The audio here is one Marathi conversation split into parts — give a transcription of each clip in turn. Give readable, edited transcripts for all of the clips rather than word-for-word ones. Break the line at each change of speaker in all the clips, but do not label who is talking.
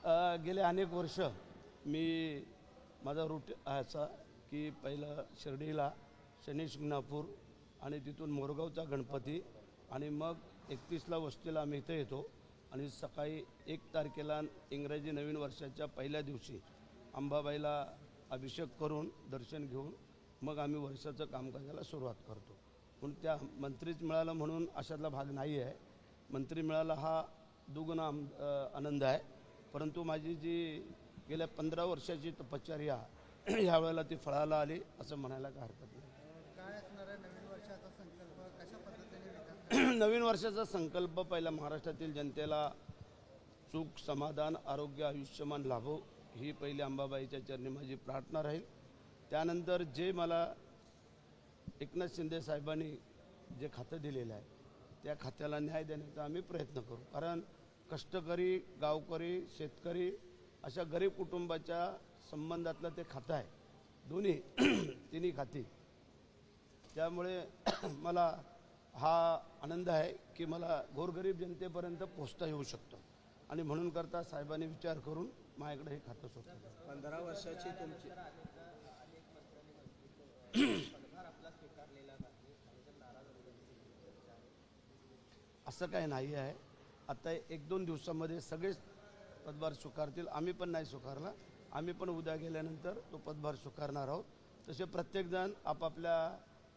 गेले अनेक वर्ष मी माझा रूट असा की पहिलं शिर्डीला शनी शिंगणापूर आणि तिथून मोरगावचा गणपती आणि मग 31ला वस्तीला आम्ही इथे येतो आणि सकाळी 1 तारखेला इंग्रजी नवीन वर्षाच्या पहिल्या दिवशी अंबाबाईला अभिषेक करून दर्शन घेऊन मग आम्ही वर्षाचं कामकाजाला सुरुवात करतो. पण त्या मंत्रीच मिळालं म्हणून अशातला भाग नाही आहे. मंत्री मिळाला हा दुगुणा आनंद आहे. परंतु माझी जी गेल्या 15 वर्षाची तपश्चर्या यावेळेला ती फळाला आली असं म्हणायला काय हरकत नाही.
काय असणार आहे नवीन वर्षाचा संकल्प, कशा पद्धतीने विकास?
नवीन वर्षाचा संकल्प पहिला महाराष्ट्रातील जनतेला सुख समाधान आरोग्य आयुष्यमान लाभो ही पहिली अंबाबाईच्या चरणी माझी प्रार्थना राहील. त्यानंतर जे मला एकनाथ शिंदे साहेबांनी जे खातं दिलेलं आहे त्या खात्याला न्याय देण्याचा आम्ही प्रयत्न करू. कारण कष्टकरी गावकरी शेतकरी अशा गरीब कुटुंबाच्या संबंधातलं ते खातं आहे दोन्ही तिन्ही खाती. त्यामुळे मला हा आनंद आहे की मला गोरगरीब जनतेपर्यंत पोचता येऊ शकतो आणि म्हणून करता साहेबांनी विचार करून माझ्याकडे हे खातं सोडलं.
15 वर्षाची तुमची
असं काही नाही आहे. आता 1-2 दिवसामध्ये सगळेच पदभार स्वीकारतील. आम्ही पण नाही स्वीकारला. आम्ही पण उद्या गेल्यानंतर तो पदभार स्वीकारणार आहोत. तसे प्रत्येकजण आपापल्या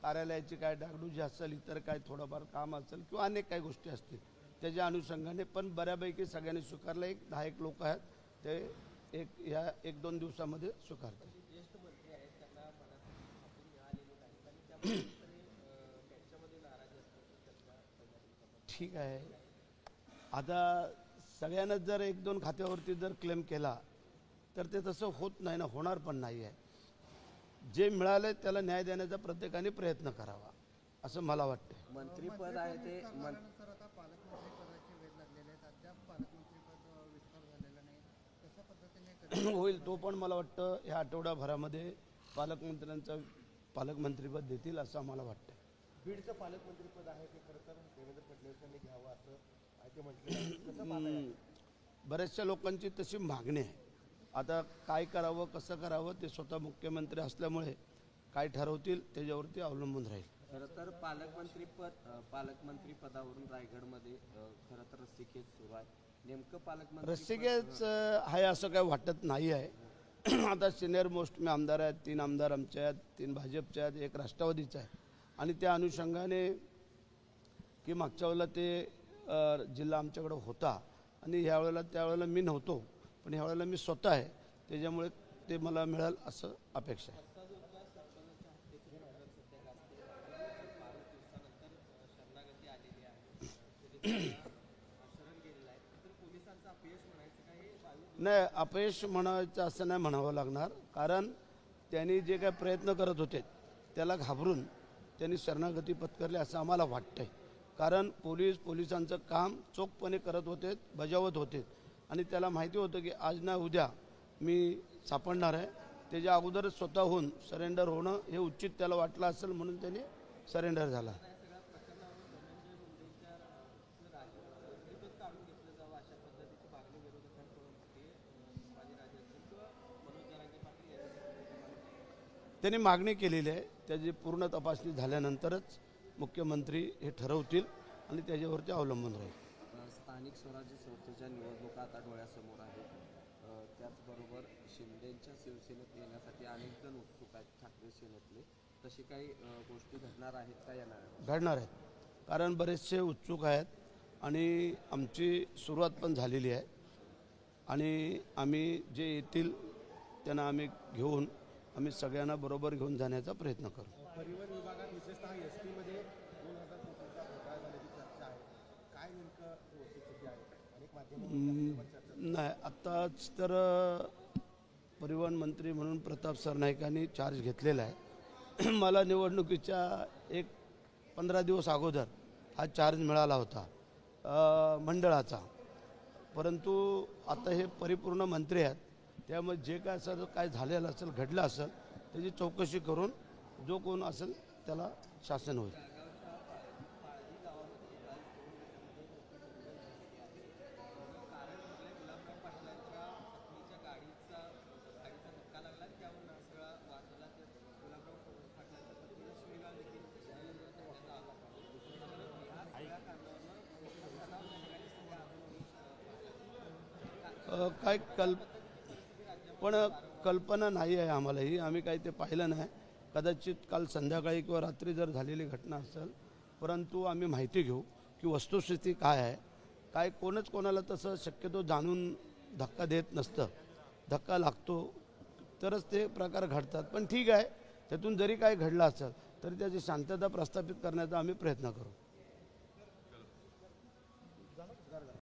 कार्यालयाची काय डागडुजी असेल इतर काय थोडंफार काम असेल किंवा अनेक काही गोष्टी असतील त्याच्या अनुषंगाने पण बऱ्यापैकी सगळ्यांनी स्वीकारलं. 10-1 लोक आहेत ते ह्या 1-2 दिवसामध्ये स्वीकारतील. ठीक आहे. आता सगळ्यांनाच जर 1-2 खात्यावरती जर क्लेम केला तर ते तसं होत नाही ना, होणार पण नाही आहे. जे मिळालं त्याला न्याय देण्याचा प्रत्येकाने प्रयत्न करावा असं मला वाटतं.
मंत्रीपद आहे ते
त्यानंतर आता पालकमंत्री पदाचे वेध लागलेले आहेत. अद्याप पालकमंत्रीपद विस्तार झालेला नाही. कशा पद्धतीने
होईल तो पण मला वाटतं ह्या आठवड्याभरामध्ये पालकमंत्र्यांचं पालकमंत्रीपद देतील असं आम्हाला वाटतं.
बीडचं पालकमंत्रीपद आहे ते खरं तर देवेंद्र फडणवीसांनी घ्यावं असं ते म्हटलं. कसं पाहताय?
बऱ्याचशा लोकांची तशी मागणी आहे. आता काय करावं कसं करावं ते स्वतः मुख्यमंत्री असल्यामुळे काय ठरवतील त्याच्यावरती अवलंबून राहील.
खरं तर पालकमंत्री पदावरून रायगडमध्ये खरं तर रस्सीखेच सुरू आहे. नेमकं पालकमंत्री
रस्सीखेच आहे असं काय वाटत नाही आहे. आता सिनियर मोस्ट मी आमदार आहेत. 3 आमदार आमच्या आहेत, 3 भाजपचे आहेत, 1 राष्ट्रवादीचा आहे. आणि त्या अनुषंगाने की मागच्या वेळेला ते जिल्हा आमच्याकडं होता आणि ह्यावेळेला त्यावेळेला मी नव्हतो पण ह्यावेळेला मी स्वतः आहे त्याच्यामुळे ते मला मिळेल असं अपेक्षा आहे. नाही, अपयश म्हणायचं असं नाही म्हणावं लागणार. कारण त्यांनी जे काय प्रयत्न करत होते त्याला घाबरून त्यांनी शरणागती पत्करली असं आम्हाला वाटतंय. कारण पोलिसांचं काम चोखपणे करत होते, बजावत होते आणि त्याला माहिती होतं की आज ना उद्या मी सापडणार आहे. त्याच्या अगोदरच स्वतःहून सरेंडर होणं हे उचित त्याला वाटलं असेल म्हणून त्यांनी सरेंडर झाला. त्यांनी मागणी केलेली आहे. त्याची पूर्ण तपासणी झाल्यानंतरच मुख्यमंत्री हे ठरवतील आणि त्याच्यावरती अवलंबून राहील.
स्थानिक स्वराज्य संस्थेच्या निवडणुका आता डोळ्यासमोर आहेत. त्याचबरोबर शिंदेच्या शिवसेनेत येण्यासाठी अनेक जण उत्सुक आहेत ठाकरे सेनेतले. तशी काही गोष्टी घडणार आहेत का येणार?
घडणार आहेत. कारण बरेचसे उत्सुक आहेत आणि आमची सुरुवात पण झालेली आहे आणि आम्ही जे येतील त्यांना आम्ही घेऊन आम्ही सगळ्यांना बरोबर घेऊन जाण्याचा प्रयत्न करू.
परिवहन विभागात विशेषतः एस टीमध्ये 2000 कोटींचा घोटाळा झाल्याची चर्चा आहे. काय नेमकं वस्तुस्थिती आहे? अनेक माध्यमांमध्ये
नाही, आत्ताच तर परिवहन मंत्री म्हणून प्रताप सरनाईकांनी चार्ज घेतलेला आहे. मला निवडणुकीच्या 15 दिवस अगोदर हा चार्ज मिळाला होता मंडळाचा. परंतु आता हे परिपूर्ण मंत्री आहेत त्यामुळे जे काय असं काय झालेलं असेल घडलं असेल त्याची चौकशी करून जो कोण असेल त्याला शासन होईल. काय पण कल्पना नाही आहे आम्हालाही, आम्ही काही ते पाहिलं नाही. कदाचित काल संध्याकाळी किंवा रात्री जर झालेली घटना असेल, परंतु आम्ही माहिती घेऊ की वस्तुस्थिती काय आहे. काय कोणच कोणाला तसं शक्यतो जाणून धक्का देत नसतं, धक्का लागतो तरच ते प्रकार घडतात. पण ठीक आहे, त्यातून जरी काय घडलं असेल तरी त्याची शांतता प्रस्थापित करण्याचा आम्ही प्रयत्न करू.